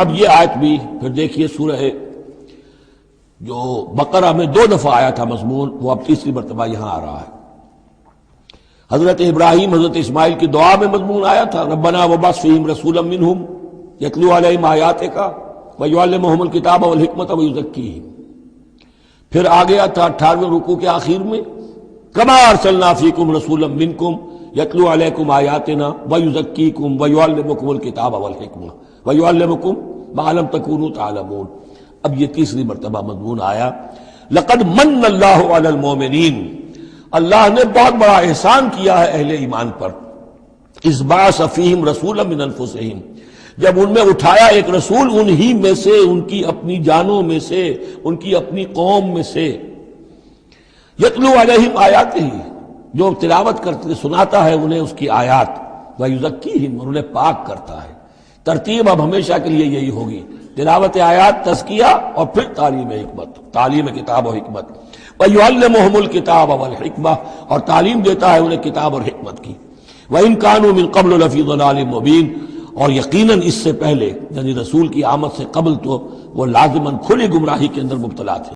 اب یہ آیت بھی پھر دیکھیے سورہ جو بقرہ میں 2 دفعہ آیا تھا مضمون، وہ اب تیسری مرتبہ یہاں آ رہا ہے۔ حضرت ابراہیم حضرت اسماعیل کی دعا میں مضمون آیا تھا، ربنا وبعث فیہم رسولا منہم یتلو علیہم آیاتک ویعلمہم الکتاب والحکمۃ ویزکیہم۔ پھر آ گیا تھا 18ویں رکوع کے آخر میں، کما ارسلنا فیکم رسولا منکم یتلو علیکم آیاتنا ویزکیکم ویعلمکم الکتاب والحکمہ ویعلمکم ما لم تکونوا تعلمون۔ اب یہ تیسری مرتبہ مضمون آیا، لقد من اللہ علی المؤمنین، اللہ نے بہت بڑا احسان کیا ہے اہل ایمان پر، اذ بعث فیہم رسولا من انفسہم، جب ان میں اٹھایا ایک رسول انہی میں سے، ان کی اپنی جانوں میں سے، ان کی اپنی قوم میں سے، یتلو علیہم آیاتہ، جو تلاوت کرتے سناتا ہے انہیں اس کی آیات، ویزکیہم، اور انہیں پاک کرتا ہے۔ ترتیب اب ہمیشہ کے لیے یہی ہوگی، تلاوت آیات، تزکیہ، اور پھر تعلیم حکمت، تعلیم کتاب و حکمت۔ وَيُعَلِّمُهُمُ الْكِتَابَ وَالْحِكْمَةَ، اور تعلیم دیتا ہے انہیں کتاب اور حکمت کی۔ وَإِن كَانُوا مِن قَبْلُ لَفِي ضَلَالٍ مُبِينٍ، اور یقیناً اس سے پہلے یعنی رسول کی آمد سے قبل تو وہ لازماً کھلی گمراہی کے اندر مبتلا تھے۔